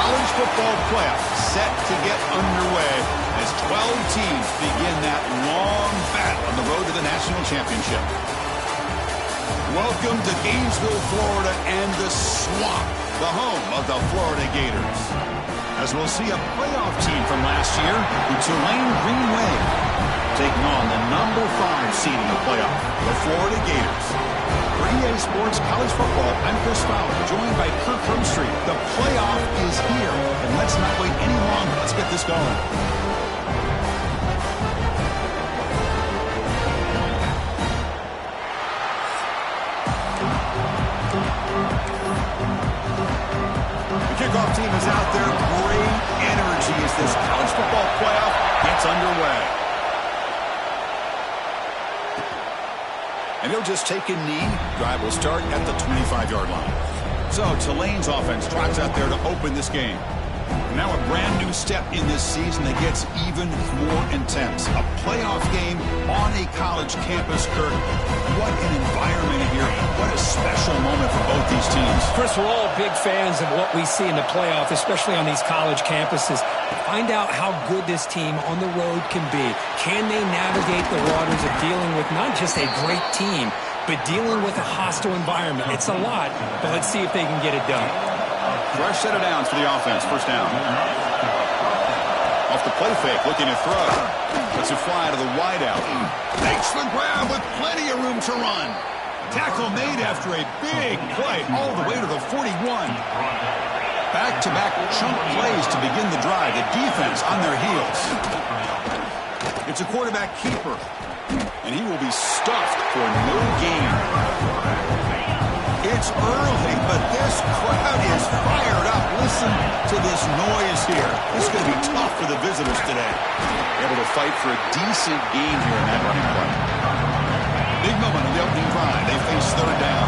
college football playoff set to get underway as 12 teams begin that long battle on the road to the national championship. Welcome to Gainesville, Florida, and the Swamp, the home of the Florida Gators. As we'll see a playoff team from last year, the Tulane Green Wave, taking on the number 5 seed in the playoff, the Florida Gators. For EA Sports College Football, I'm Chris Fowler, joined by Kirk Hermstreet. The playoff is here, and let's not wait any longer. Let's get this going. The kickoff team is out there. Great energy as this college football playoff gets underway. And he'll just take a knee. Drive will start at the 25-yard line. So Tulane's offense trots out there to open this game. Now a brand new step in this season that gets even more intense. A playoff game on a college campus, Kirk. What an environment here. What a special moment for both these teams. Chris, we're all big fans of what we see in the playoff, especially on these college campuses. Find out how good this team on the road can be. Can they navigate the waters of dealing with not just a great team, but dealing with a hostile environment? It's a lot, but let's see if they can get it done. Fresh set of downs for the offense. First down. Off the play fake, looking to throw. Lets it fly to the wideout. Makes the grab with plenty of room to run. Tackle made after a big play all the way to the 41. Back-to-back chunk plays to begin the drive. The defense on their heels. It's a quarterback keeper, and he will be stuffed for no gain. It's early, but this crowd is fired up. Listen to this noise here. This is going to be tough for the visitors today. Able to fight for a decent gain here in that running play. Big moment on the opening drive. They face third down.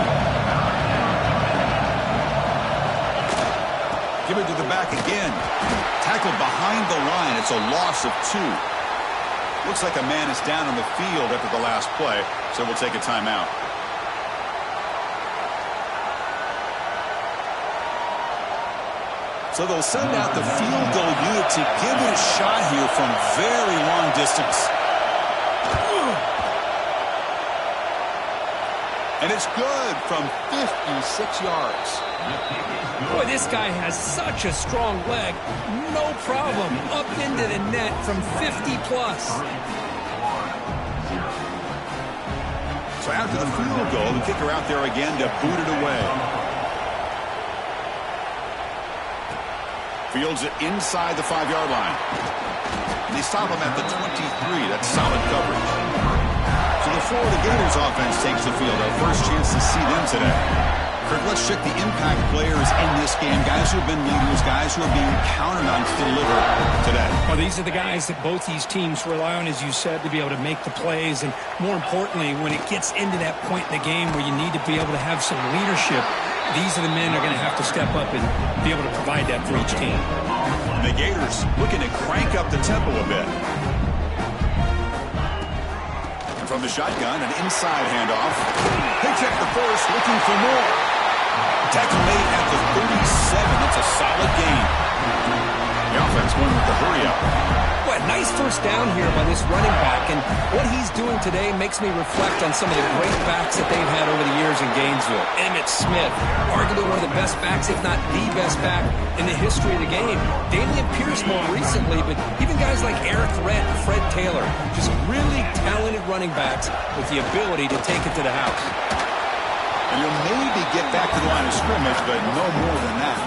Give it to the back again. Tackled behind the line. It's a loss of 2. Looks like a man is down on the field after the last play, so we'll take a timeout. So they'll send out the field goal unit to give it a shot here from very long distance. And it's good from 56 yards. Boy, this guy has such a strong leg. No problem. Up into the net from 50-plus. So after the field goal, the kicker out there again to boot it away. Fields it inside the 5-yard line. And they stop him at the 23. That's solid coverage. So the Florida Gators offense takes the field. Our first chance to see them today. Kirk, let's check the impact players in this game. Guys who have been leaders, guys who are being counted on to deliver today. Well, these are the guys that both these teams rely on, as you said, to be able to make the plays. And more importantly, when it gets into that point in the game where you need to be able to have some leadership, these are the men that are going to have to step up and be able to provide that for each team. And the Gators looking to crank up the tempo a bit. And from the shotgun, an inside handoff. They check the first, looking for more. Tackle made at the 37. That's a solid gain. The offense going with the hurry-up. What a nice first down here by this running back. And what he's doing today makes me reflect on some of the great backs that they've had over the years in Gainesville. Emmitt Smith, arguably one of the best backs, if not the best back in the history of the game. Dameon Pierce more recently, but even guys like Eric Redd and Fred Taylor, just really talented running backs with the ability to take it to the house. And you'll maybe get back to the line of scrimmage, but no more than that.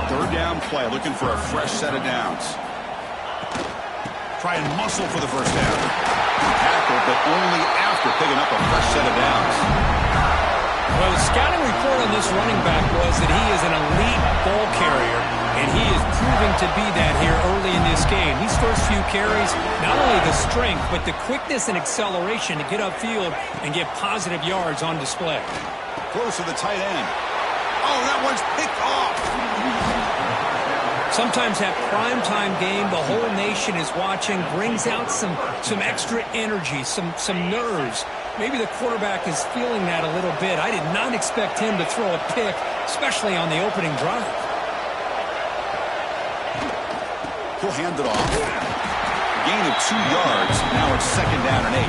Third down play, looking for a fresh set of downs. Try and muscle for the first down. Tackle, but only after picking up a fresh set of downs. Well, the scouting report on this running back was that he is an elite ball carrier, and he is proving to be that here early in this game. These first few carries, not only the strength, but the quickness and acceleration to get upfield and get positive yards on display. Close to the tight end. Oh, that one's picked off. Sometimes that primetime game, the whole nation is watching, brings out some extra energy, some nerves. Maybe the quarterback is feeling that a little bit. I did not expect him to throw a pick, especially on the opening drive. He'll hand it off. Gain of 2 yards. Now it's 2nd down and 8.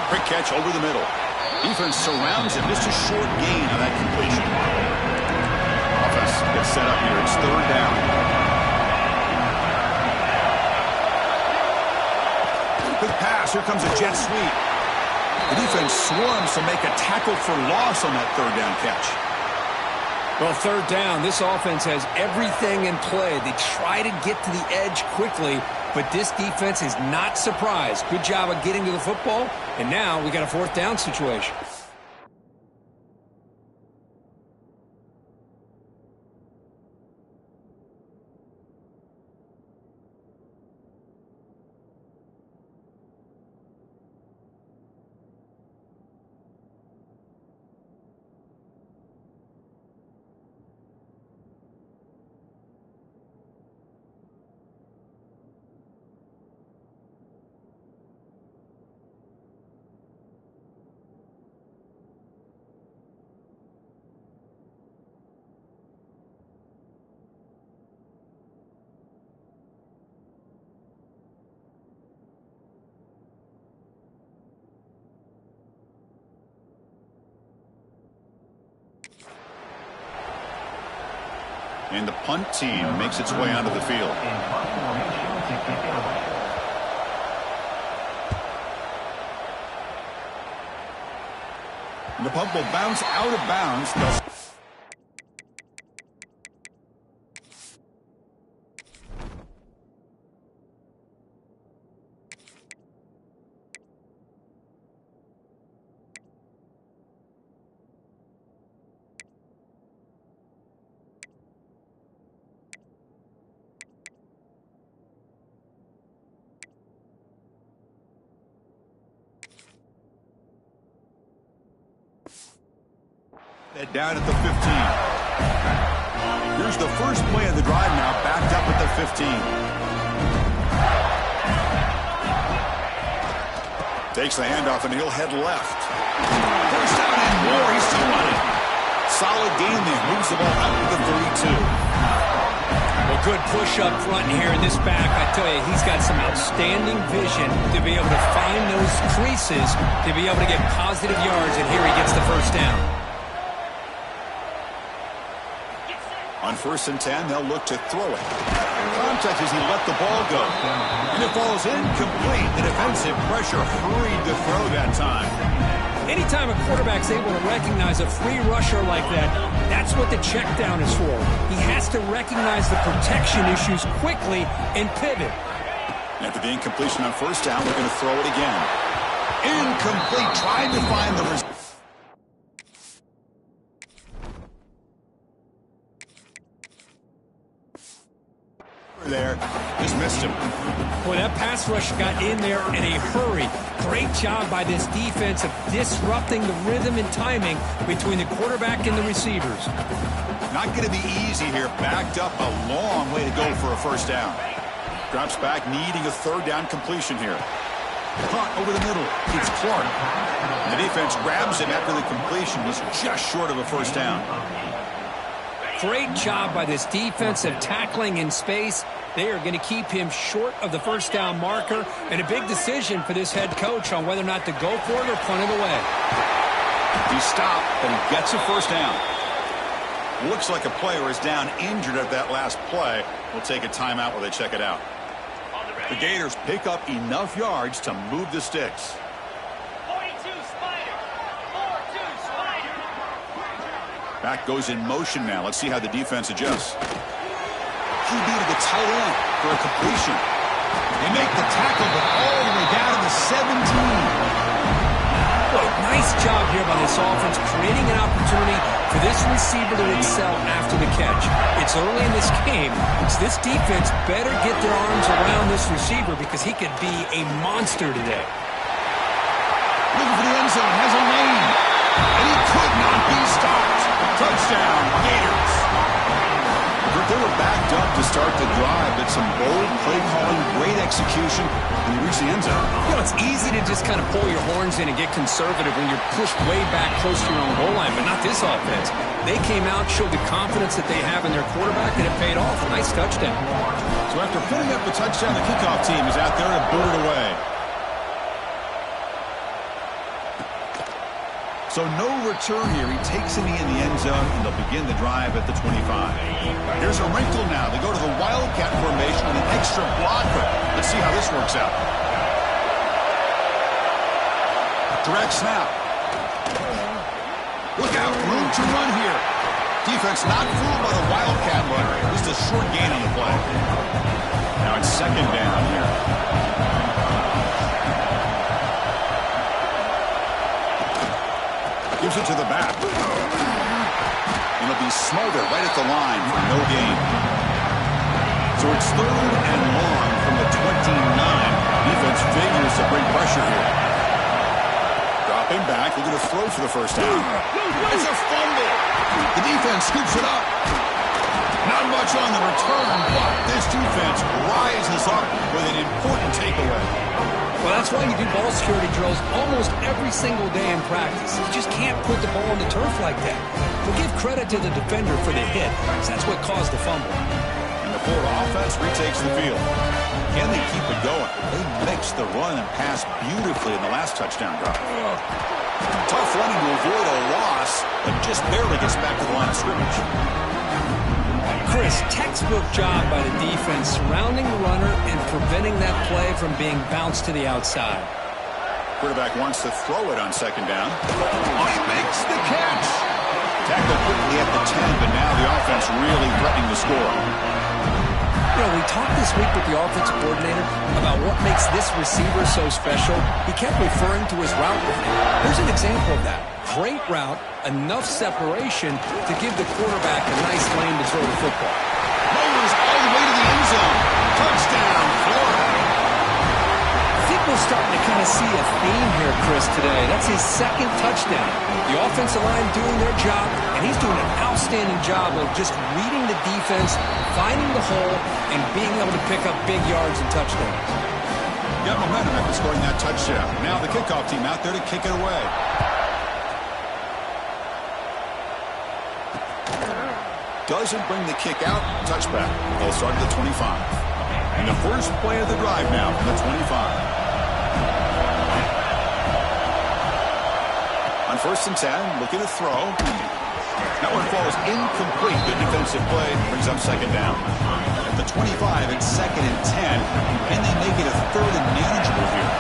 Quick catch over the middle. Defense surrounds him. Just a short gain on that completion. Offense gets set up here. It's 3rd down. Quick pass. Here comes a jet sweep. The defense swarms to make a tackle for loss on that 3rd down catch. Well, 3rd down, this offense has everything in play. They try to get to the edge quickly, but this defense is not surprised. Good job of getting to the football, and now we got a 4th down situation. And the punt team makes its way onto the field. And the punt will bounce out of bounds. Down at the 15. Here's the first play of the drive now, backed up at the 15. Takes the handoff and he'll head left. First down and more. He's still running. Solid gain there. Moves the ball out to the 32. Well, good push up front here in this back. I tell you, he's got some outstanding vision to be able to find those creases, to be able to get positive yards, and here he gets the first down. On 1st and 10, they'll look to throw it. Contact as he let the ball go. And it falls incomplete. The defensive pressure hurried to throw that time. Anytime a quarterback's able to recognize a free rusher like that, that's what the check down is for. He has to recognize the protection issues quickly and pivot. After the incompletion on 1st down, we're going to throw it again. Incomplete. Trying to find the result. There, just missed him. Boy, that pass rush got in there in a hurry. Great job by this defense of disrupting the rhythm and timing between the quarterback and the receivers. Not going to be easy here. Backed up a long way to go for a 1st down. Drops back, needing a 3rd down completion here. Caught over the middle. It's Clark. The defense grabs him after the completion. He's just short of a 1st down. Great job by this defensive tackling in space. They are going to keep him short of the 1st down marker, and a big decision for this head coach on whether or not to go for it or punt it away. He stopped, but he gets a 1st down. Looks like a player is down injured at that last play. We'll take a timeout while they check it out. The Gators pick up enough yards to move the sticks. Back goes in motion now. Let's see how the defense adjusts. QB to the tight end for a completion. They make the tackle, but all the way down to the 17. Well, nice job here by this offense, creating an opportunity for this receiver to excel after the catch. It's early in this game, so this defense better get their arms around this receiver because he could be a monster today. Looking for the end zone, has a lane, and he could not be stopped. Touchdown, Gators. they were backed up to start the drive, but some bold play calling, great execution, and they reached the end zone. You know, it's easy to just kind of pull your horns in and get conservative when you're pushed way back close to your own goal line, but not this offense. They came out, showed the confidence that they have in their quarterback, and it paid off. A nice touchdown. So after putting up a touchdown, the kickoff team is out there to boot it away. So no return here. He takes it in the end zone, and they'll begin the drive at the 25. Here's a wrinkle now. They go to the Wildcat formation with an extra blocker. Let's see how this works out. Direct snap. Look out, room to run here. Defense not fooled by the Wildcat runner. Just a short gain on the play. Now it's second down here. Gives it to the back. And it'll be smothered right at the line for no gain. So it's third and long from the 29. Defense figures to bring pressure here. Dropping back. They're going to throw for the first down. It's a fumble. The defense scoops it up. Not much on the return, but this defense rises up with an important takeaway. Well, that's why you do ball security drills almost every single day in practice. You just can't put the ball on the turf like that. We'll give credit to the defender for the hit, because that's what caused the fumble. And the Ford offense retakes the field. Can they keep it going? They mixed the run and pass beautifully in the last touchdown drive. Tough running to avoid a loss, but just barely gets back to the line of scrimmage. Chris, textbook job by the defense surrounding the runner and preventing that play from being bounced to the outside. Quarterback wants to throw it on second down. Oh, he makes the catch. Tackled quickly at the 10, but now the offense really threatening to score. You know, we talked this week with the offensive coordinator about what makes this receiver so special. He kept referring to his route running. Here's an example of that. Great route, enough separation to give the quarterback a nice lane to throw the football. Rolls all the way to the end zone. Touchdown, Florida. I think we're starting to kind of see a theme here, Chris, today. That's his second touchdown. The offensive line doing their job, and he's doing an outstanding job of just reading the defense, finding the hole, and being able to pick up big yards and touchdowns. Got momentum after scoring that touchdown. Now the kickoff team out there to kick it away. Doesn't bring the kick out. Touchback. They'll start at the 25. And the first play of the drive now from the 25. On first and 10, looking to throw. That one falls incomplete. Good defensive play. Brings up second down. At the 25, it's second and 10. And they make it a third and manageable here.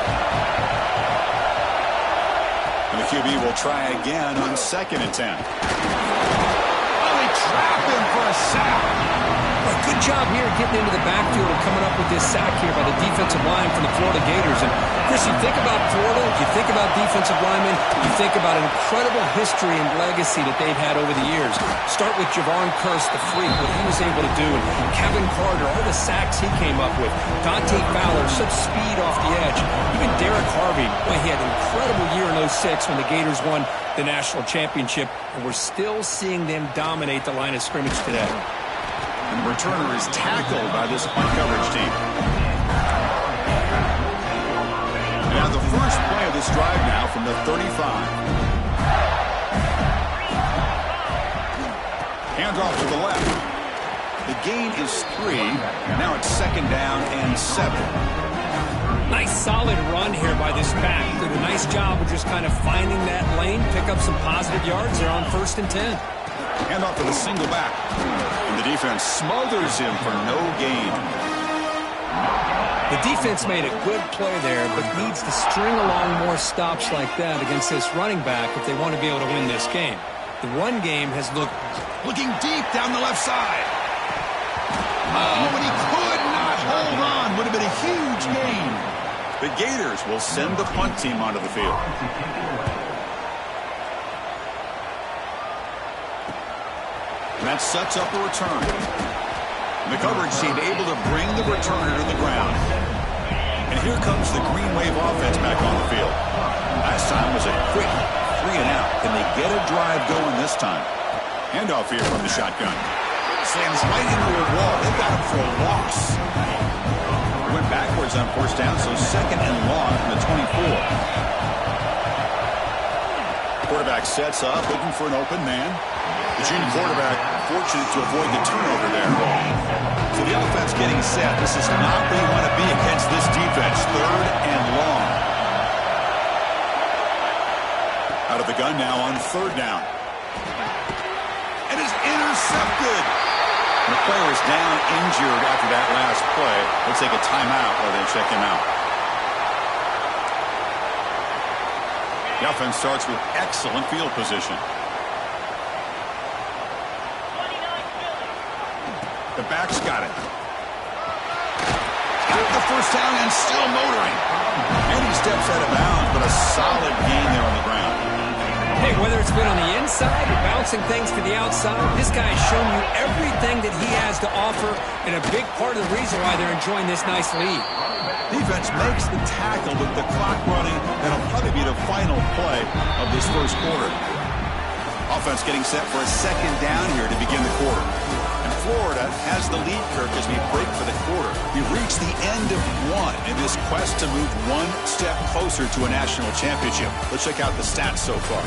And the QB will try again on second and 10. Trap him for a sack. Well, good job here getting into the backfield and coming up with this sack here by the defensive line from the Florida Gators. And, Chris, you think about Florida, you think about defensive linemen, you think about an incredible history and legacy that they've had over the years. Start with Javon Curse, the freak, what he was able to do. And Kevin Carter, all the sacks he came up with. Dante Fowler, such speed off the edge. Even Derek Harvey, boy, he had an incredible year in 06 when the Gators won the national championship, and we're still seeing them dominate the line of scrimmage today. And the returner is tackled by this punt coverage team. Now the first play of this drive now from the 35. Handoff to the left. The gain is 3. Now it's second down and 7. Nice solid run here by this back. Did a nice job of just kind of finding that lane, pick up some positive yards. They're on first and 10. Handoff to the single back. And the defense smothers him for no gain. The defense made a good play there, but needs to string along more stops like that against this running back if they want to be able to win this game. The run game has looked... Looking deep down the left side. Oh, but he could not hold on. Would have been a huge gain. The Gators will send the punt team onto the field. And that sets up a return. And the coverage team able to bring the returner to the ground. And here comes the Green Wave offense back on the field. Last time was a quick 3 and out. Can they get a drive going this time? Handoff here from the shotgun. Slams right into a wall. They've got him for a loss. Went backwards on first down, so second and long from the 24. Quarterback sets up, looking for an open man. The junior quarterback fortunate to avoid the turnover there. So the offense getting set. This is not where you want to be against this defense. Third and long. Out of the gun now on third down. And is intercepted. The player is down injured after that last play. They'll take a timeout while they check him out. The offense starts with excellent field position. The back's got it. Got the first down and still motoring. And he steps out of bounds, but a solid gain there on the ground. Hey, whether it's been on the inside or bouncing things to the outside, this guy has shown you everything that he has to offer, and a big part of the reason why they're enjoying this nice lead. Defense makes the tackle with the clock running. That'll probably be the final play of this first quarter. Offense getting set for a second down here to begin the quarter. And Florida has the lead, Kirk, as we break for the quarter. We've reached the end of one in this quest to move one step closer to a national championship. Let's check out the stats so far.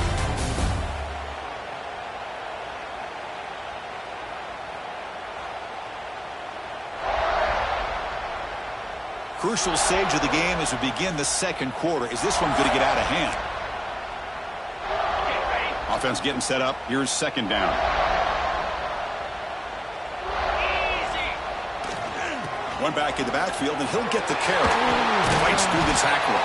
Crucial stage of the game as we begin the second quarter. Is this one going to get out of hand? Offense getting set up. Here's second down. One back in the backfield, and he'll get the carry. Fights through the tackle.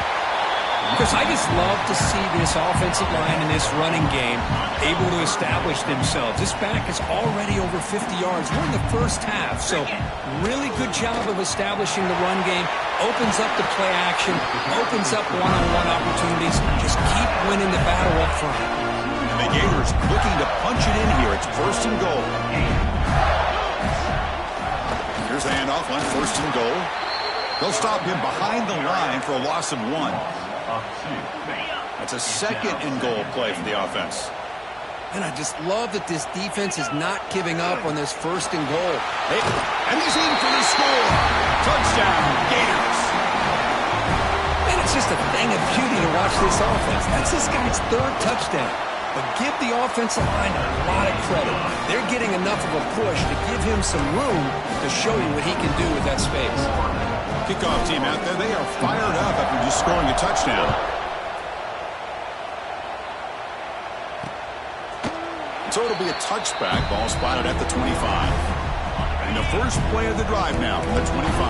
Chris, I just love to see this offensive line in this running game able to establish themselves. This back is already over 50 yards. We're in the first half, so really good job of establishing the run game. Opens up the play action, opens up one-on-one opportunities. Just keep winning the battle up front. And the Gators looking to punch it in here. It's first and goal. Here's the handoff on first and goal. They'll stop him behind the line for a loss of one. That's a second and goal play for the offense. And I just love that this defense is not giving up on this first and goal. Hey, and he's in for the score. Touchdown, Gators. And it's just a thing of beauty to watch this offense. That's this guy's third touchdown. But give the offensive line a lot of credit. They're getting enough of a push to give him some room to show you what he can do with that space. Kickoff team out there, they are fired up after just scoring a touchdown. So it'll be a touchback. Ball spotted at the 25. And the first play of the drive now from the 25.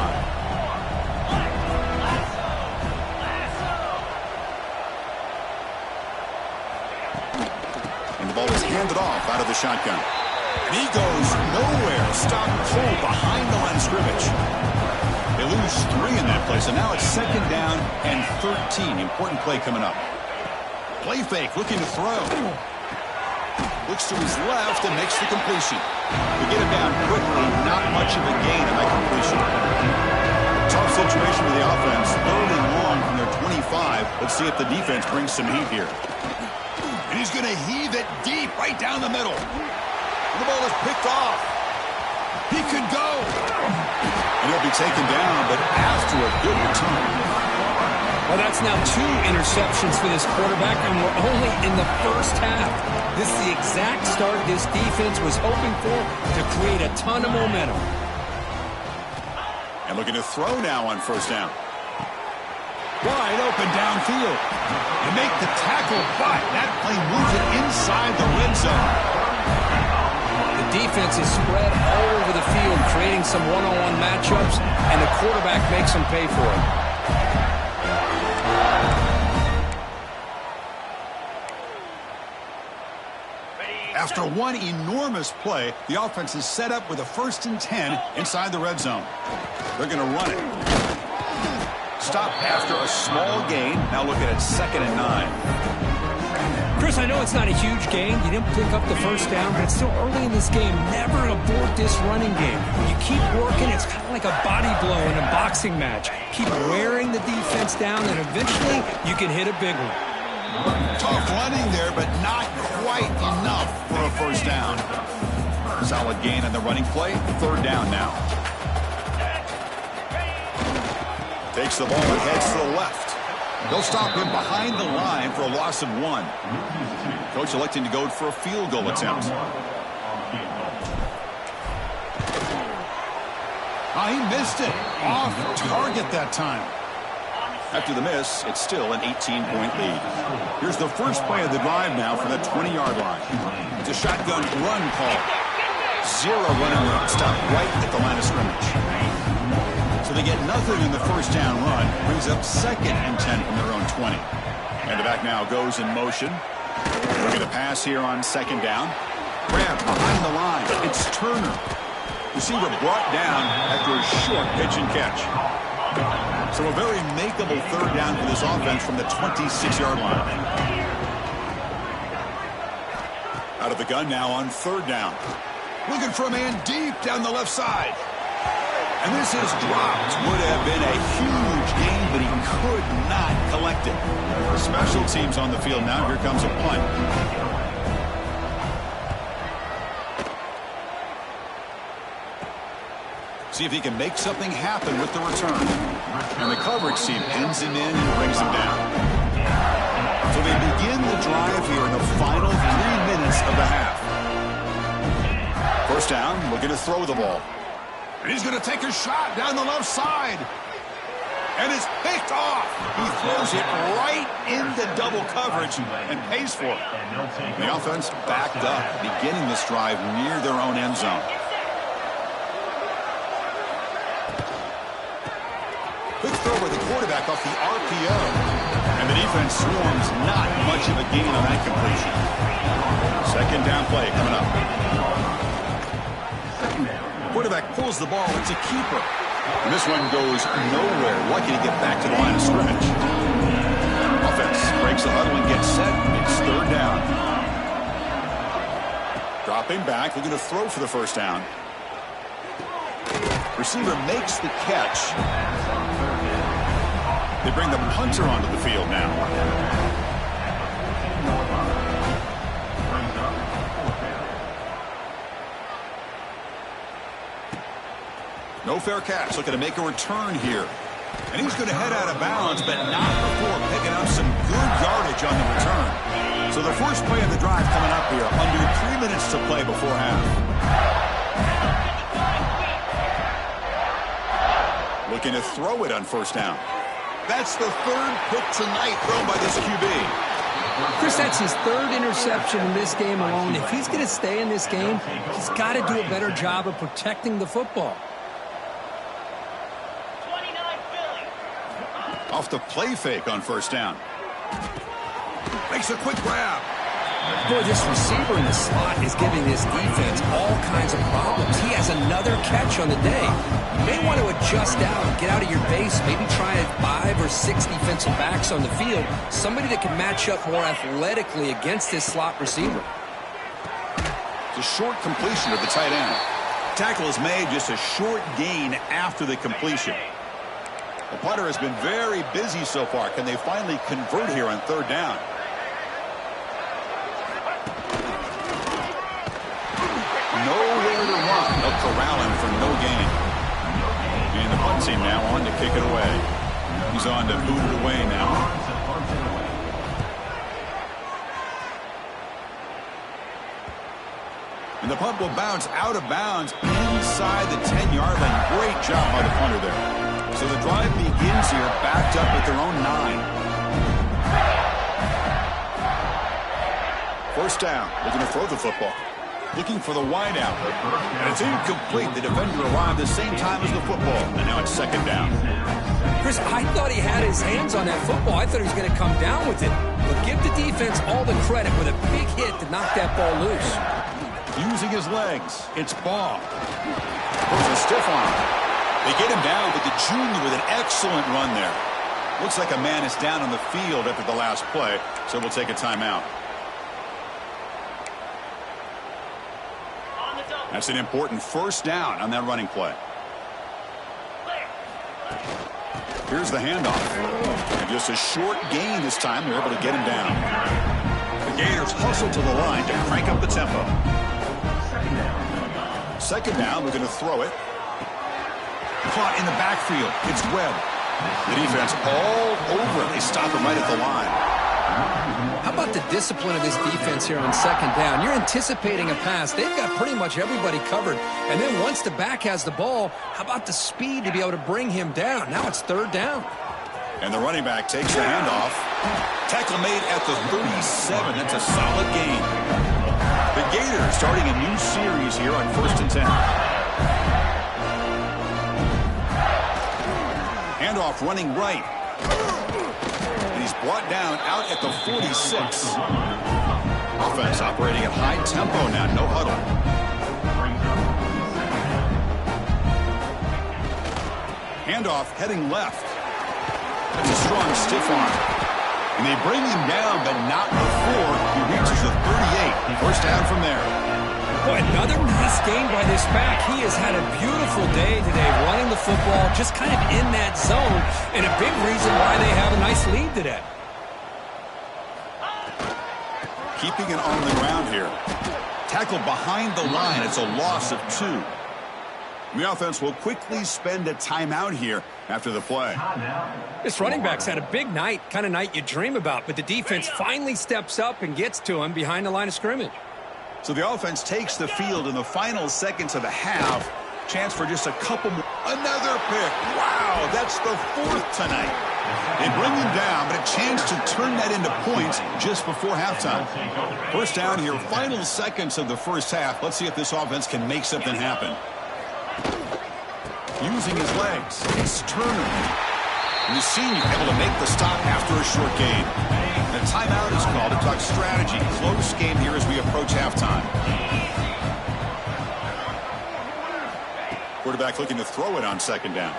And the ball is handed off out of the shotgun. And he goes nowhere. Stop cold behind the line of scrimmage. They lose 3 in that play, so now it's second down and 13. Important play coming up. Play fake, looking to throw. Looks to his left and makes the completion. We get him down quickly, not much of a gain on that completion. Tough situation for the offense. Third and long from their 25. Let's see if the defense brings some heat here. And he's going to heave it deep right down the middle. The ball is picked off. He could go. And he'll be taken down, but after a good return. Well, that's now 2 interceptions for this quarterback, and we're only in the first half. This is the exact start this defense was hoping for to create a ton of momentum. And looking to throw now on first down. Wide open downfield. And make the tackle, but that play moves it inside the red zone. The defense is spread all over the field, creating some one-on-one matchups, and the quarterback makes them pay for it. After one enormous play, the offense is set up with a 1st and 10 inside the red zone. They're going to run it. Stop after a small gain. Now looking at 2nd and 9. Chris, I know it's not a huge gain. You didn't pick up the first down, but it's still early in this game. Never abort this running game. When you keep working, it's kind of like a body blow in a boxing match. Keep wearing the defense down, and eventually you can hit a big one. Tough running there, but not quite enough for a first down. Solid gain on the running play. Third down now. Takes the ball and heads to the left. They'll stop him behind the line for a loss of 1. Coach electing to go for a field goal attempt. He missed it. Off target that time. After the miss, it's still an 18-point lead. Here's the first play of the drive now from the 20-yard line. It's a shotgun run call. 0 running room. Stop right at the line of scrimmage. So they get nothing in the first down run. Brings up 2nd and 10 from their own 20. And the back now goes in motion. Look at the pass here on 2nd down. Grab behind the line. It's Turner. Receiver brought down after a short pitch and catch. So a very makeable third down for this offense from the 26-yard line. Out of the gun now on 3rd down. Looking for a man deep down the left side. And this is dropped. Would have been a huge gain, but he could not collect it. For special teams on the field now, here comes a punt. See if he can make something happen with the return. And the coverage team pins him in and brings him down. So they begin the drive here in the final 3 minutes of the half. First down, looking to throw the ball. And he's going to take a shot down the left side. And it's picked off. He throws it right into double coverage and pays for it. The offense backed up, beginning this drive near their own end zone. Quick throw by the quarterback off the RPO. And the defense swarms not much of a gain on that completion. 2nd down play coming up. Quarterback pulls the ball. It's a keeper. And this one goes nowhere. Lucky to get back to the line of scrimmage. Offense breaks the huddle and gets set. It's 3rd down. Dropping back. Looking to throw for the first down. Receiver makes the catch. They bring the punter onto the field now. No fair catch. Looking to make a return here. And he's going to head out of bounds, but not before picking up some good yardage on the return. So the first play of the drive coming up here. Under 3 minutes to play before half. Looking to throw it on first down. That's the 3rd pick tonight thrown by this QB. Chris, that's his 3rd interception in this game alone. If he's going to stay in this game, he's got to do a better job of protecting the football. Off the play fake on first down. Makes a quick grab. Boy, this receiver in the slot is giving this defense all kinds of problems. He has another catch on the day. You may want to adjust out, get out of your base, maybe try 5 or 6 defensive backs on the field, somebody that can match up more athletically against this slot receiver. It's a short completion of the tight end. Tackle is made, just a short gain after the completion. The punter has been very busy so far. Can they finally convert here on 3rd down? Nowhere to run. They'll corral him for no gain. And the punt team now on to kick it away. He's on to boot it away now. And the punt will bounce out of bounds inside the 10-yard line. Great job by the punter there. So the drive begins here backed up at their own 9. First down. Looking to throw the football. Looking for the wideout. And it's incomplete. The defender arrived the same time as the football. And now it's 2nd down. Chris, I thought he had his hands on that football. I thought he was going to come down with it. But give the defense all the credit with a big hit to knock that ball loose. Using his legs. It's Baugh. There's a stiff arm. They get him down, but the junior with an excellent run there. Looks like a man is down on the field after the last play, so we'll take a timeout. That's an important first down on that running play. Here's the handoff. And just a short gain this time. They're able to get him down. The Gators hustle to the line to crank up the tempo. Second down, we're going to throw it. Caught in the backfield. It's Webb. The defense all over it. They stop him right at the line. How about the discipline of this defense here on second down? You're anticipating a pass. They've got pretty much everybody covered. And then once the back has the ball, how about the speed to be able to bring him down? Now it's third down. And the running back takes the handoff. Tackle made at the 37. That's a solid gain. The Gators starting a new series here on 1st and 10. Handoff running right. And he's brought down out at the 46. Offense operating at high tempo now. No huddle. Handoff heading left. That's a strong stiff arm. And they bring him down, but not before he reaches the 38. First down from there. Boy, another nice game by this back. He has had a beautiful day today running the football, just kind of in that zone, and a big reason why they have a nice lead today. Keeping it on the ground here. Tackled behind the line. It's a loss of 2. The offense will quickly spend a timeout here after the play. This running back's had a big night, kind of night you dream about, but the defense finally steps up and gets to him behind the line of scrimmage. So the offense takes the field in the final seconds of the half. Chance for just a couple more. Another pick. Wow, that's the 4th tonight. They bring him down, but a chance to turn that into points just before halftime. First down here, final seconds of the first half. Let's see if this offense can make something happen. Using his legs, it's Turner. And the senior able to make the stop after a short gain. The timeout is called to talk strategy. Close game here as we approach halftime. Quarterback looking to throw it on second down.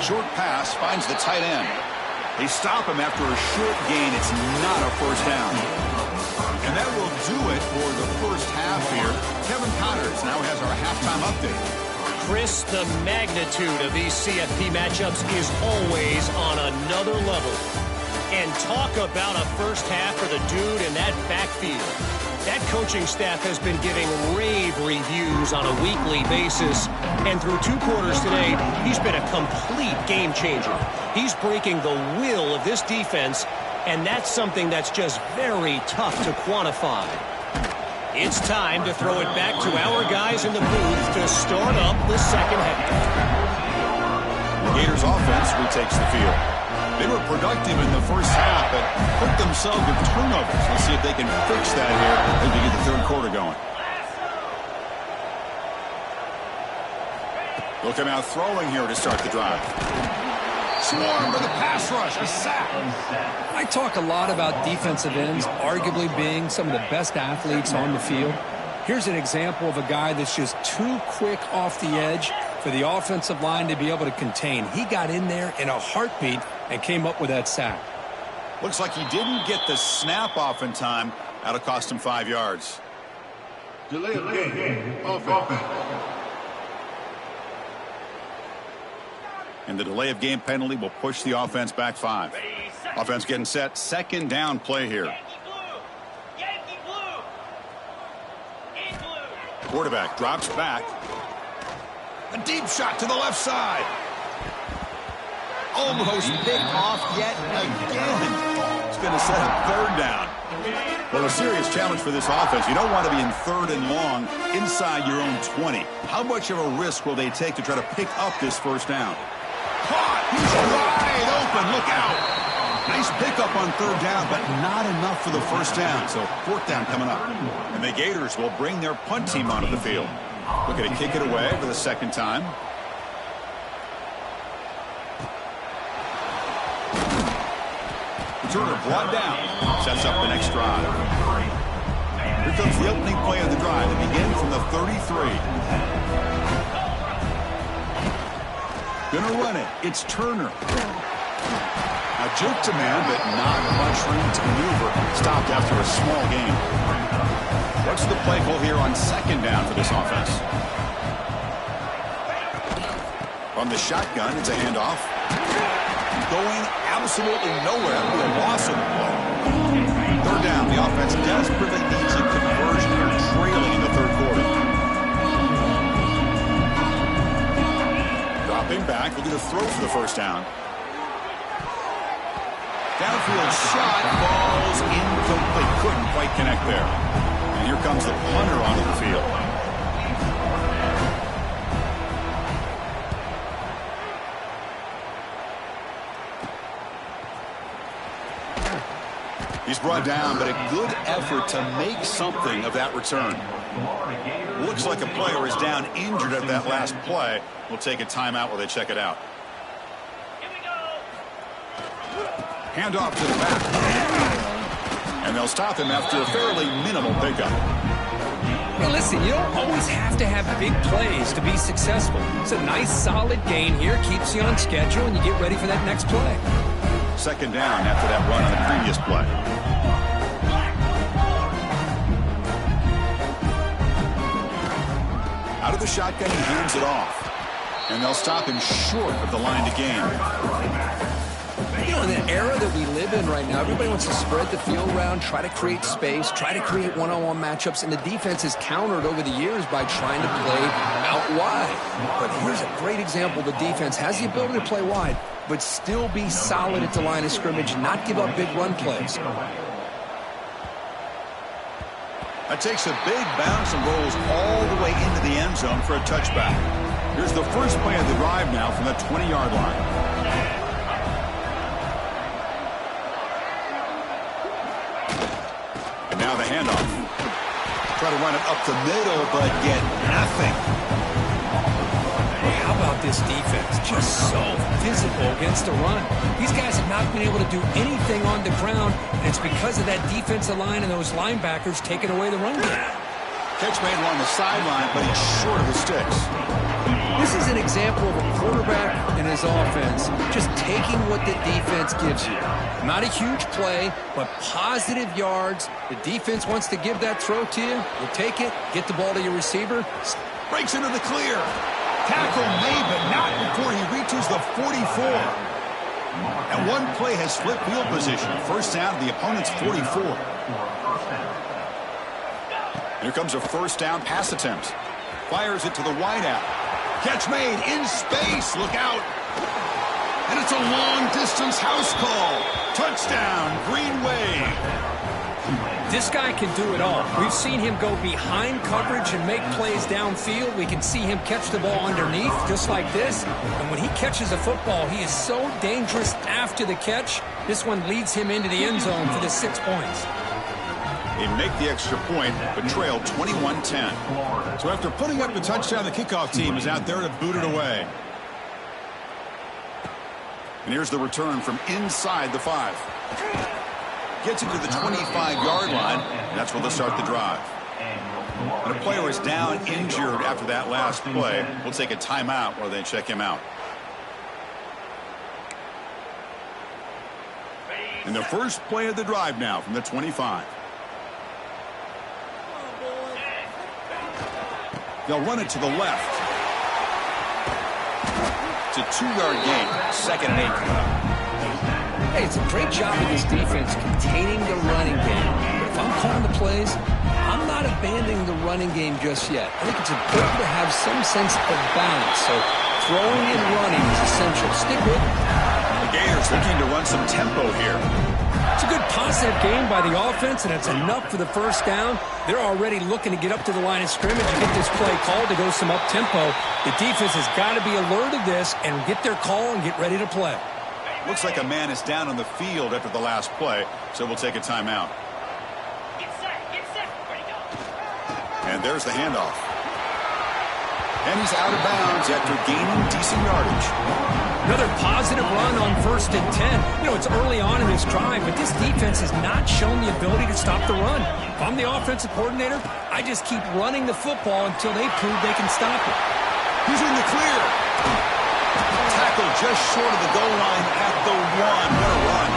Short pass finds the tight end. They stop him after a short gain. It's not a first down. And that will do it for the first half here. Kevin Connors now has our halftime update. Chris, the magnitude of these CFP matchups is always on another level. And talk about a first half for the dude in that backfield. That coaching staff has been giving rave reviews on a weekly basis. And through 2 quarters today, he's been a complete game changer. He's breaking the will of this defense, and that's something that's just very tough to quantify. It's time to throw it back to our guys in the booth to start up the second half. The Gators offense retakes the field. They were productive in the first half, but hurt themselves with turnovers. Let's see if they can fix that here as we get the third quarter going. They'll come out throwing here to start the drive. Swarm for the pass rush. A sack. I talk a lot about defensive ends arguably being some of the best athletes on the field. Here's an example of a guy that's just too quick off the edge for the offensive line to be able to contain. He got in there in a heartbeat and came up with that sack. Looks like he didn't get the snap off in time. That'll cost him 5 yards. Delay of game. Offense. And the delay of game penalty will push the offense back 5. Offense getting set. Second down play here. Quarterback drops back. A deep shot to the left side. Almost picked off yet again. It's going to set up third down. Well, a serious challenge for this offense. You don't want to be in 3rd and long inside your own 20. How much of a risk will they take to try to pick up this first down? Caught. He's wide open. Look out. Nice pickup on 3rd down, but not enough for the first down. So 4th down coming up. And the Gators will bring their punt team onto the field. Looking to kick it away for the second time. Turner brought down. Sets up the next drive. Here comes the opening play of the drive. It begins from the 33. Gonna run it. It's Turner. Now juke to man, but not much room to maneuver. Stopped after a small gain. What's the play call here on second down for this offense? From the shotgun, it's a handoff. Going absolutely nowhere. It'll be a loss of the play. 3rd down. The offense desperately needs a conversion here, trailing in the 3rd quarter. Dropping back, looking to throw for the first down. Downfield shot falls incomplete. Couldn't quite connect there. And here comes the punter onto the field. He's brought down, but a good effort to make something of that return. Looks like a player is down injured at that last play. We'll take a timeout while they check it out. Hand off to the back. And they'll stop him after a fairly minimal pickup. Hey, listen, you don't always have to have big plays to be successful. It's a nice, solid gain here. Keeps you on schedule, and you get ready for that next play. Second down after that run on the previous play. Out of the shotgun, he hands it off. And they'll stop him short of the line to gain. You know, in the era that we live in right now, everybody wants to spread the field around, try to create space, try to create one-on-one matchups, and the defense has countered over the years by trying to play out wide. But here's a great example. The defense has the ability to play wide, but still be solid at the line of scrimmage, not give up big run plays. That takes a big bounce and rolls all the way into the end zone for a touchback. Here's the first play of the drive now from the 20-yard line. And now the handoff. Try to run it up the middle, but get nothing. How about this defense? Just so physical against the run. These guys have not been able to do anything on the ground, and it's because of that defensive line and those linebackers taking away the run game. Catch made along the sideline, but he's short of the sticks. This is an example of a quarterback and his offense just taking what the defense gives you. Not a huge play, but positive yards. The defense wants to give that throw to you. You take it, get the ball to your receiver. Breaks into the clear. Tackle made, but not before he reaches the 44. And one play has flipped field position. First down to the opponent's 44. Here comes a first down pass attempt. Fires it to the wideout. Catch made in space. Look out. And it's a long-distance house call. Touchdown, Green Wave. This guy can do it all. We've seen him go behind coverage and make plays downfield. We can see him catch the ball underneath, just like this. And when he catches a football, he is so dangerous after the catch. This one leads him into the end zone for the 6 points. They make the extra point, but trail 21-10. So after putting up the touchdown, the kickoff team is out there to boot it away. And here's the return from inside the 5. Gets it to the 25-yard line, and that's where they'll start the drive. And a player is down injured after that last play. We'll take a timeout while they check him out. And the first play of the drive now from the 25. They'll run it to the left. It's a 2-yard gain. Second and 8 coming up. Hey, it's a great job of this defense containing the running game. But if I'm calling the plays, I'm not abandoning the running game just yet. I think it's important to have some sense of balance. So throwing and running is essential. Stick with it. The Gators looking to run some tempo here. It's a good positive game by the offense, and it's enough for the first down. They're already looking to get up to the line of scrimmage and get this play called to go some up-tempo. The defense has got to be alert of this and get their call and get ready to play. Looks like a man is down on the field after the last play, so we'll take a timeout. Get set, ready to go. And there's the handoff. And he's out of bounds after gaining decent yardage. Another positive run on 1st and 10. You know, it's early on in this drive, but this defense has not shown the ability to stop the run. If I'm the offensive coordinator, I just keep running the football until they prove they can stop it. He's in the clear. Tackle just short of the goal line at the 1. What a run.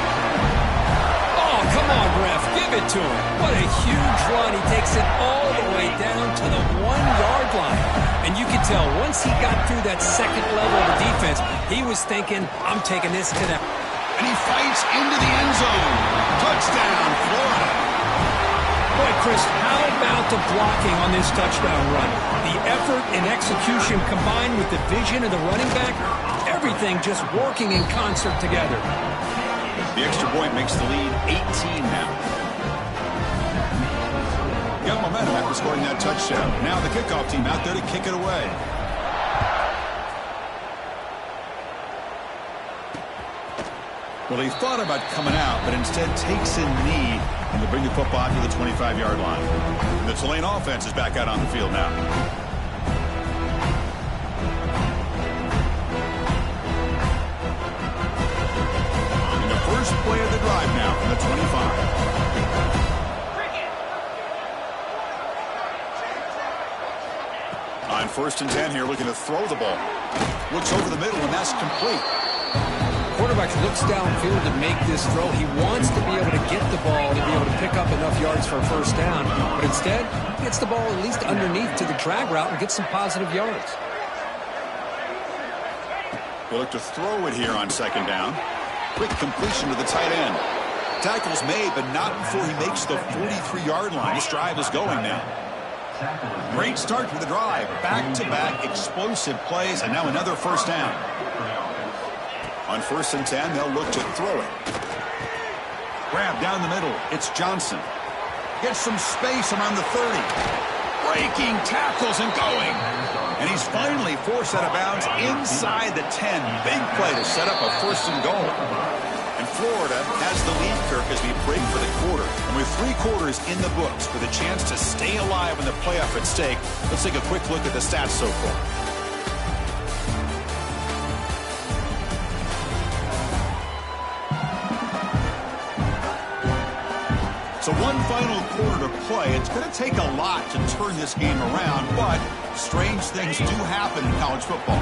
Oh, come on, ref. Give it to him. What a huge run. He takes it all the way down to the 1-yard line. And you can tell once he got through that second level of the defense, he was thinking, I'm taking this to them. And he fights into the end zone. Touchdown, Florida. Boy, Chris, how about the blocking on this touchdown run? The effort and execution combined with the vision of the running back, everything just working in concert together. The extra point makes the lead 18 now. Got momentum after scoring that touchdown. Now the kickoff team out there to kick it away. Well, he thought about coming out, but instead takes a knee and they bring the football to the 25-yard line. The Tulane offense is back out on the field now. And the first play of the drive now from the 25. On 1st and 10 here, looking to throw the ball. Looks over the middle, and that's complete. Quarterback looks downfield to make this throw. He wants to be able to get the ball to be able to pick up enough yards for a first down. But instead, he gets the ball at least underneath to the drag route and gets some positive yards. We'll look to throw it here on 2nd down. Quick completion to the tight end. Tackle's made, but not before he makes the 43-yard line. This drive is going now. Great start to the drive. Back-to-back explosive plays, and now another first down. On 1st and 10, they'll look to throw it. Grab down the middle. It's Johnson. Gets some space around the 30. Breaking tackles and going. And he's finally forced out of bounds inside the 10. Big play to set up a 1st and goal. And Florida has the lead, Kirk, as we break for the quarter. And with 3 quarters in the books with a chance to stay alive in the playoff at stake, let's take a quick look at the stats so far. So one final quarter to play. It's going to take a lot to turn this game around, but strange things do happen in college football.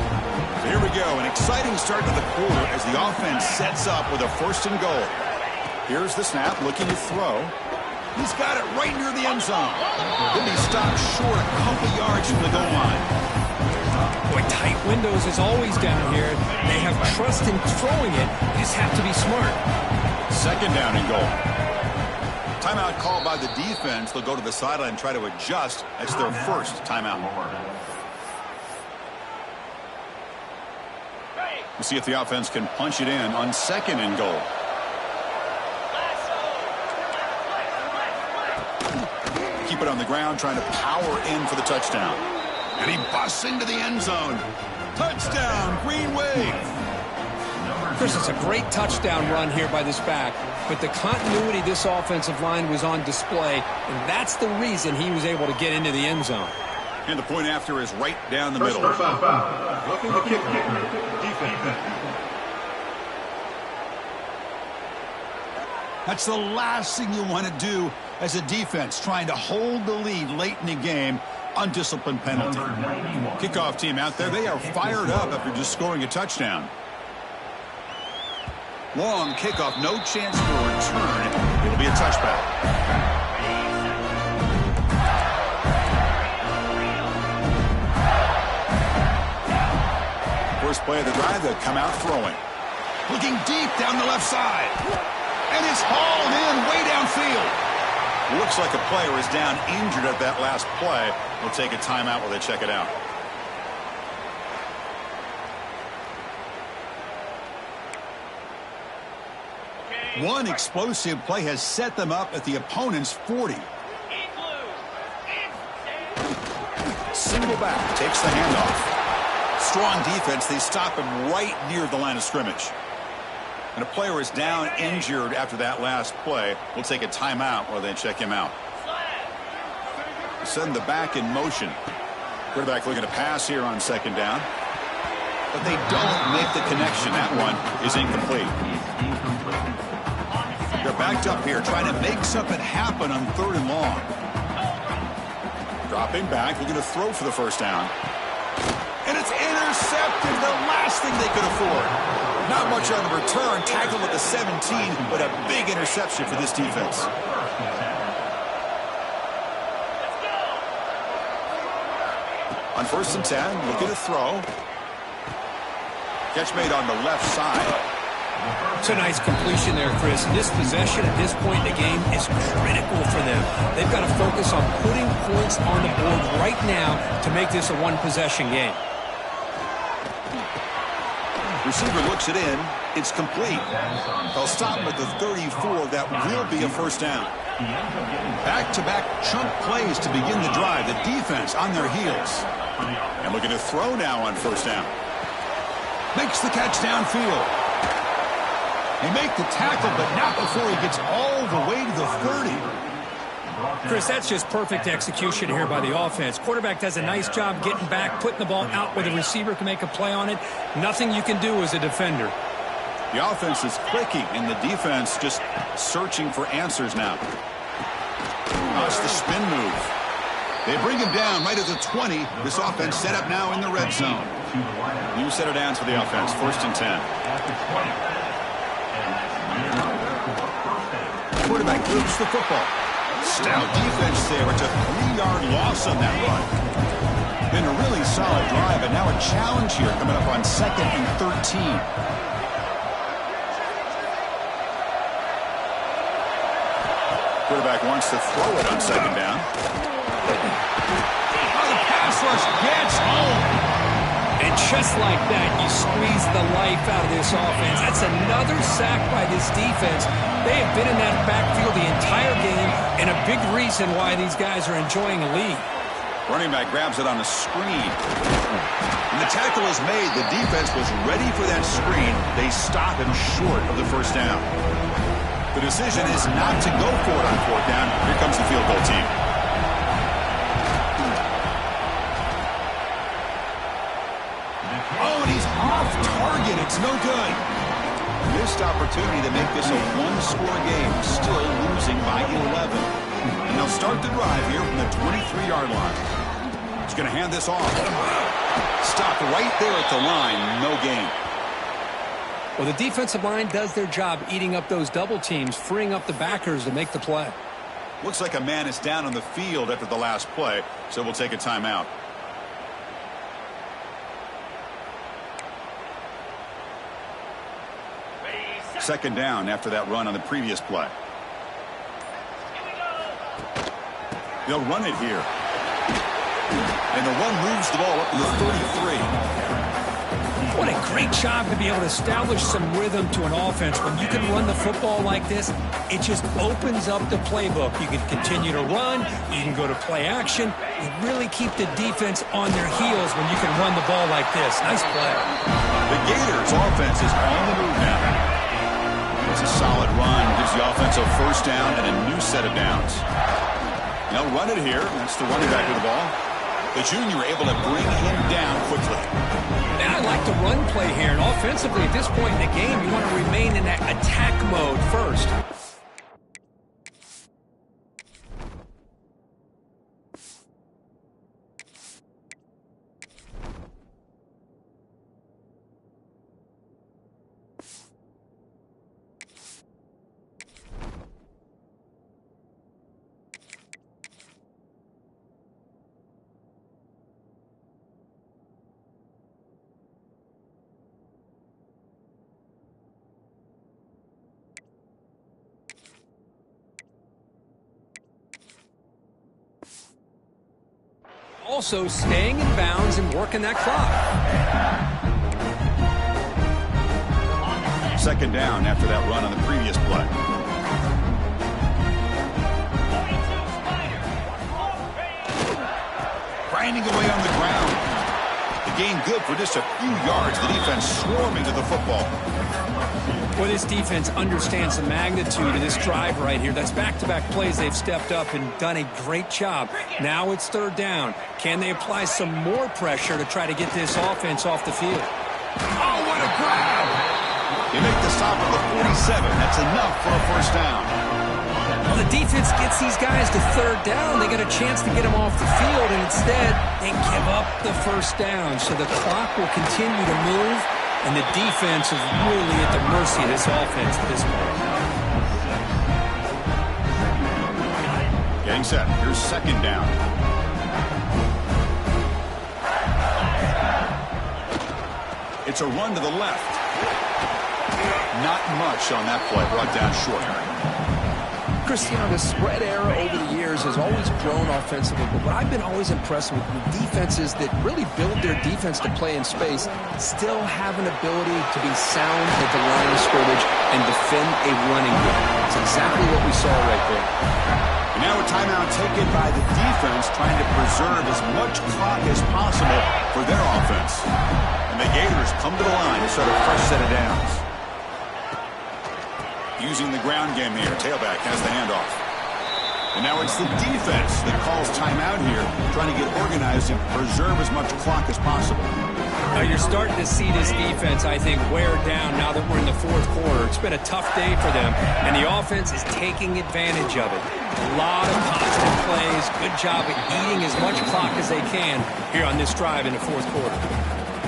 So here we go, an exciting start to the quarter as the offense sets up with a 1st and goal. Here's the snap, looking to throw. He's got it right near the end zone. Then he stops short a couple yards from the goal line. Boy, tight windows is always down here. They have trust in throwing it. You just have to be smart. 2nd down and goal. Timeout called by the defense. They'll go to the sideline and try to adjust. That's their first timeout. We'll see if the offense can punch it in on 2nd and goal. Keep it on the ground, trying to power in for the touchdown. And he busts into the end zone. Touchdown, Green Wave. Chris, it's a great touchdown run here by this back, but the continuity of this offensive line was on display, and that's the reason he was able to get into the end zone. And the point after is right down the middle. That's the last thing you want to do as a defense, trying to hold the lead late in the game. Undisciplined penalty. Kickoff team out there, they are fired up after just scoring a touchdown. Long kickoff, no chance for a return. It'll be a touchback. First play of the drive, they'll come out throwing. Looking deep down the left side. And it's hauled in way downfield. Looks like a player is down injured at that last play. They'll take a timeout while they check it out. One explosive play has set them up at the opponent's 40. Single back, takes the handoff. Strong defense, they stop him right near the line of scrimmage. And a player is down injured after that last play. We'll take a timeout while they check him out. Send the back in motion. Quarterback looking to pass here on 2nd down. But they don't make the connection. That one is incomplete. They're backed up here, trying to make something happen on 3rd and long. Dropping back, looking to throw for the first down. And it's intercepted, the last thing they could afford. Not much on the return, tackled at the 17, but a big interception for this defense. On 1st and 10, looking to throw. Catch made on the left side. It's a nice completion there, Chris. And this possession at this point in the game is critical for them. They've got to focus on putting points on the board right now to make this a one-possession game. Receiver looks it in. It's complete. They'll stop him at the 34. That will be a first down. Back-to-back chunk plays to begin the drive. The defense on their heels. And looking to throw now on first down. Makes the catch downfield. He make the tackle, but not before he gets all the way to the 30. Chris, that's just perfect execution here by the offense. Quarterback does a nice job getting back, putting the ball out where the receiver can make a play on it. Nothing you can do as a defender. The offense is clicking, and the defense just searching for answers now. That's the spin move. They bring him down right at the 20. This offense set up now in the red zone. New set of downs for the offense. 1st and 10. Quarterback moves the football. Stout defense there. It's a 3-yard loss on that run. Been a really solid drive, and now a challenge here coming up on 2nd and 13. Quarterback wants to throw it on 2nd down. Oh, the pass rush gets home. And just like that, you squeeze the life out of this offense. That's another sack by this defense. They have been in that backfield the entire game, and a big reason why these guys are enjoying a lead. Running back grabs it on a screen. And the tackle is made. The defense was ready for that screen. They stop him short of the first down. The decision is not to go for it on 4th down. Here comes the field goal team. Oh, and he's off target. It's no good. Missed opportunity to make this a one-score game. Still losing by 11. And they'll start the drive here from the 23-yard line. He's going to hand this off. Stopped right there at the line. No gain. Well, the defensive line does their job eating up those double teams, freeing up the backers to make the play. Looks like a man is down on the field after the last play, so we'll take a timeout. Second down after that run on the previous play. They'll run it here. And the run moves the ball up to the 33. What a great job to be able to establish some rhythm to an offense. When you can run the football like this, it just opens up the playbook. You can continue to run. You can go to play action. You really keep the defense on their heels when you can run the ball like this. Nice play. The Gators' offense is on the move now. It's a solid run. Gives the offense a first down and a new set of downs. They'll run it here. That's the running back with the ball. The junior able to bring him down quickly. And I like the run play here. And offensively, at this point in the game, you want to remain in that attack mode first. Also staying in bounds and working that clock. Second down after that run on the previous play. Grinding away on the ground. The gain good for just a few yards. The defense swarming to the football. Well, this defense understands the magnitude of this drive right here. That's back-to-back plays. They've stepped up and done a great job. Now it's 3rd down. Can they apply some more pressure to try to get this offense off the field? Oh, what a grab! They make the stop at the 47. That's enough for a first down. Well, the defense gets these guys to 3rd down. They got a chance to get them off the field, and instead they give up the first down. So the clock will continue to move. And the defense is really at the mercy of this offense at this point. Getting set. Here's 2nd down. It's a run to the left. Not much on that play, brought down short. Cristiano, the spread era over the years has always grown offensively, but what I've been always impressed with defenses that really build their defense to play in space still have an ability to be sound at the line of scrimmage and defend a running game. That's exactly what we saw right there. And now a timeout taken by the defense, trying to preserve as much clock as possible for their offense. And the Gators come to the line to start a fresh set of downs. Using the ground game here. Tailback has the handoff. And now it's the defense that calls timeout here, trying to get organized and preserve as much clock as possible. Now you're starting to see this defense, I think, wear down now that we're in the fourth quarter. It's been a tough day for them, and the offense is taking advantage of it. A lot of positive plays. Good job at eating as much clock as they can here on this drive in the fourth quarter.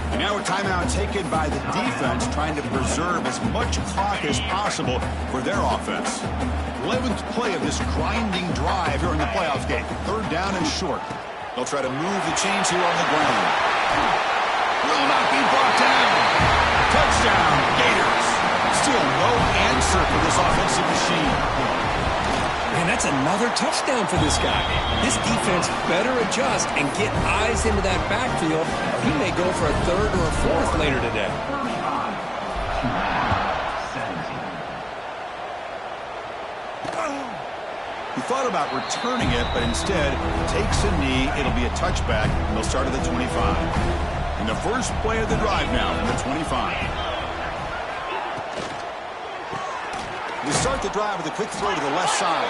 And now a timeout taken by the defense, trying to preserve as much clock as possible for their offense. 11th play of this grinding drive here in the playoff game. Third down and short. They'll try to move the chains here on the ground. Will not be brought down. Touchdown, Gators. Still no answer for this offensive machine. And that's another touchdown for this guy. This defense better adjust and get eyes into that backfield. He may go for a third or a fourth later today. He thought about returning it, but instead takes a knee. It'll be a touchback, and they'll start at the 25. And the first play of the drive now from the 25. We start the drive with a quick throw to the left side.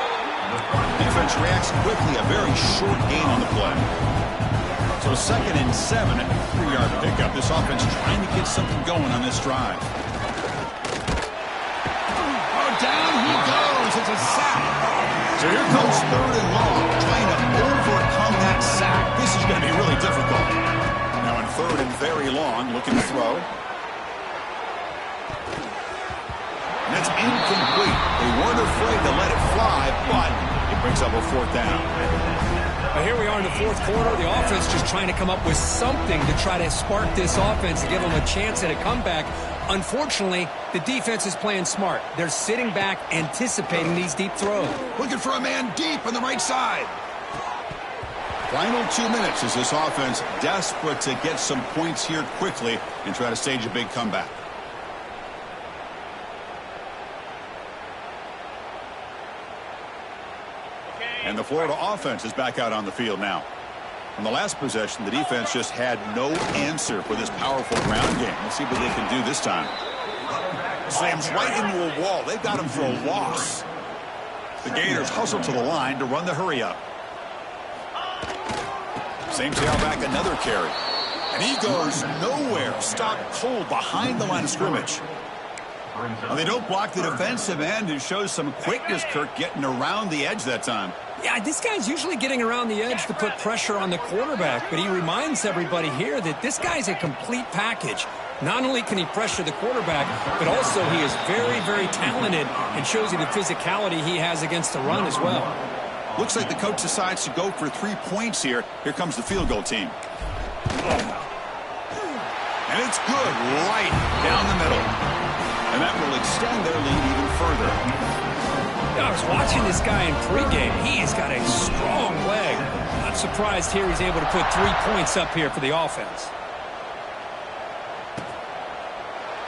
Defense reacts quickly, a very short gain on the play. So 2nd and 7, a 3-yard pickup. This offense trying to get something going on this drive. Oh, down he goes. It's a sack. So here comes 3rd and long, trying to overcome that sack. This is going to be really difficult. Now on 3rd and very long, looking to throw. And that's incomplete. They weren't afraid to let it fly, but it brings up a 4th down. Well, here we are in the fourth quarter. The offense just trying to come up with something to try to spark this offense to give them a chance at a comeback. Unfortunately, the defense is playing smart. They're sitting back, anticipating these deep throws. Looking for a man deep on the right side. Final 2 minutes as this offense desperate to get some points here quickly and try to stage a big comeback. And the Florida offense is back out on the field now. On the last possession, the defense just had no answer for this powerful ground game. Let's see what they can do this time. Slams right into a wall. They've got him for a loss. The Gators hustle to the line to run the hurry up. Same tailback, another carry. And he goes nowhere. Stopped cold behind the line of scrimmage. Well, they don't block the defensive end. It shows some quickness, Kirk, getting around the edge that time. Yeah, this guy's usually getting around the edge to put pressure on the quarterback, but he reminds everybody here that this guy's a complete package. Not only can he pressure the quarterback, but also he is very, very talented and shows you the physicality he has against the run as well. Looks like the coach decides to go for 3 points here. Here comes the field goal team. And it's good right down the middle. And that will extend their lead even further. I was watching this guy in pregame. He has got a strong leg. Not surprised here he's able to put 3 points up here for the offense.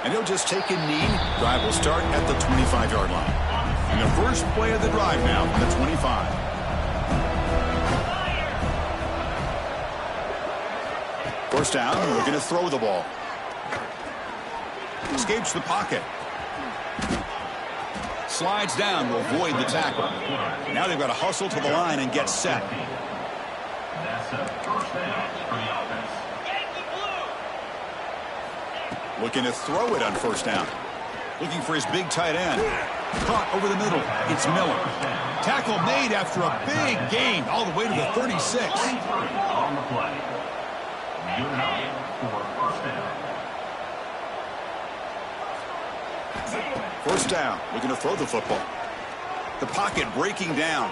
And he'll just take a knee. Drive will start at the 25-yard line. And the first play of the drive now from the 25. First down, we're going to throw the ball. Escapes the pocket. Slides down to avoid the tackle. Now they've got to hustle to the line and get set. Looking to throw it on first down. Looking for his big tight end. Caught over the middle. It's Miller. Tackle made after a big gain all the way to the 36. On the play. First down, looking to throw the football. The pocket breaking down.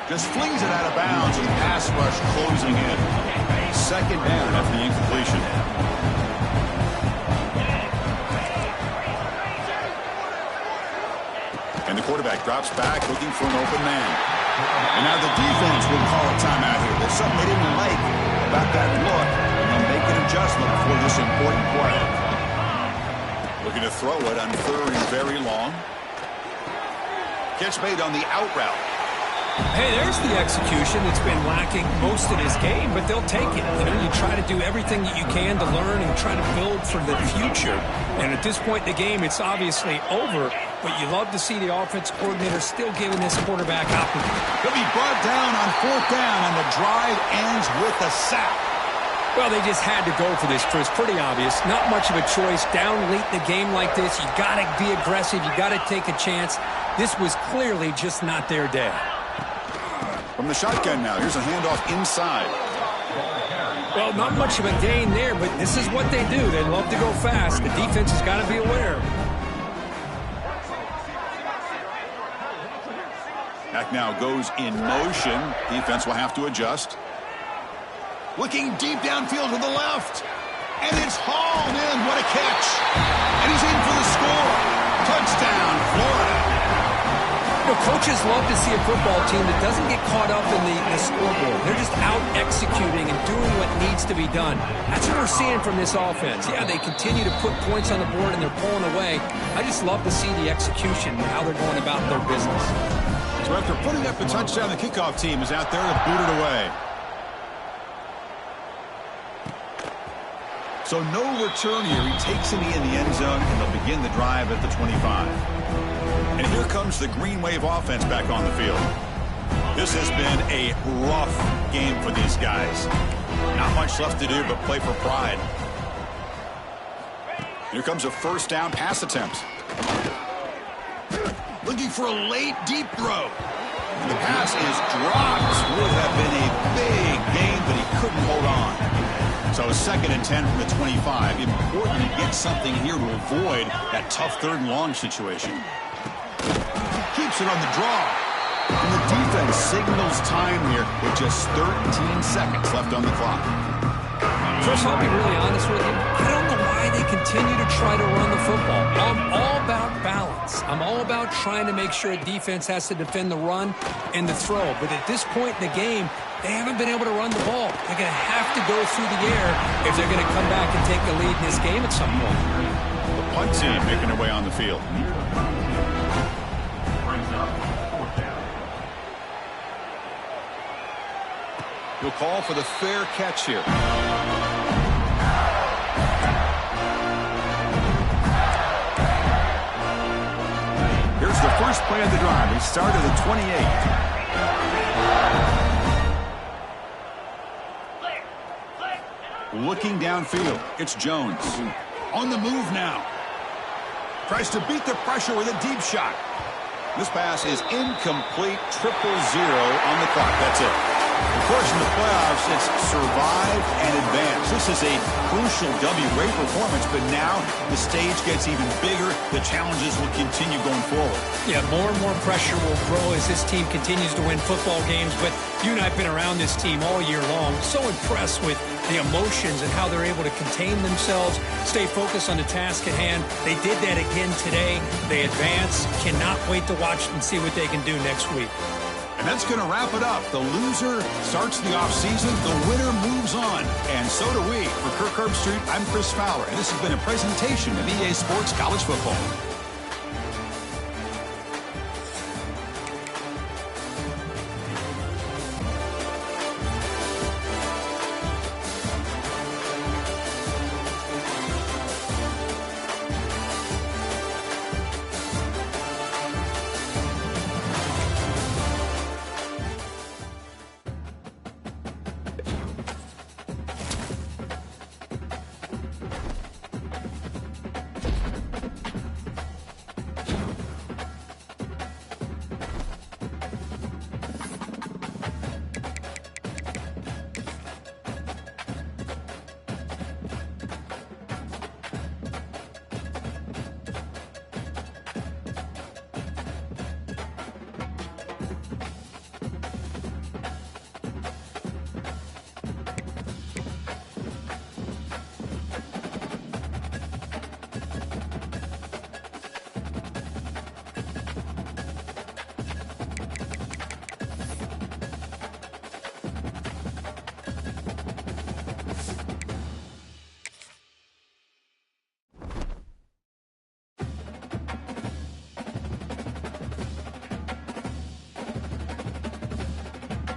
Just flings it out of bounds, and the pass rush closing in. Second down after the incompletion. And the quarterback drops back looking for an open man. And now the defense will call a timeout here. There's something they didn't like about that look, and they'll make an adjustment for this important play. Looking to throw it on 3rd and very long. Catch made on the out route. Hey, there's the execution that's been lacking most of this game, but they'll take it. You know, you try to do everything that you can to learn and try to build for the future. And at this point in the game, it's obviously over, but you love to see the offense coordinator still giving this quarterback opportunity. He'll be brought down on 4th down, and the drive ends with a sack. Well, they just had to go for this, Chris. Pretty obvious. Not much of a choice. Down late in the game like this, you got to be aggressive. You got to take a chance. This was clearly just not their day. From the shotgun now, here's a handoff inside. Well, not much of a gain there, but this is what they do. They love to go fast. The defense has got to be aware. Back now goes in motion. Defense will have to adjust. Looking deep downfield to the left. And it's hauled in. What a catch. And he's in for the score. Touchdown, Florida. You know, coaches love to see a football team that doesn't get caught up in the scoreboard. They're just out executing and doing what needs to be done. That's what we're seeing from this offense. Yeah, they continue to put points on the board and they're pulling away. I just love to see the execution and how they're going about their business. So after putting up the touchdown, the kickoff team is out there to boot it away. So no return here. He takes it in the end zone, and they'll begin the drive at the 25. And here comes the Green Wave offense back on the field. This has been a rough game for these guys. Not much left to do but play for pride. Here comes a 1st down pass attempt. Looking for a late deep throw. And the pass is dropped. Would have been a big gain, but he couldn't hold on. So 2nd and 10 from the 25. Important to get something here to avoid that tough 3rd and long situation. Keeps it on the draw. And the defense signals time here with just 13 seconds left on the clock. Chris, I'll be really honest with you. I don't know why they continue to try to run the football. I'm all about balance. I'm all about trying to make sure a defense has to defend the run and the throw. But at this point in the game, they haven't been able to run the ball. They're going to have to go through the air if they're going to come back and take the lead in this game at some point. The punt team making their way on the field. He'll call for the fair catch here. Here's the first play of the drive. He started at 28. Looking downfield, it's Jones. On the move now. Tries to beat the pressure with a deep shot. This pass is incomplete, 0-0 on the clock. That's it. Of course, in the playoffs, it's survive and advance. This is a crucial W. Great performance, but now the stage gets even bigger. The challenges will continue going forward. Yeah, more and more pressure will grow as this team continues to win football games. But you and I have been around this team all year long. So impressed with the emotions and how they're able to contain themselves, stay focused on the task at hand. They did that again today. They advance. Cannot wait to watch and see what they can do next week. And that's going to wrap it up. The loser starts the offseason. The winner moves on. And so do we. For Kirk Herbstreit, I'm Chris Fowler. And this has been a presentation of EA Sports College Football.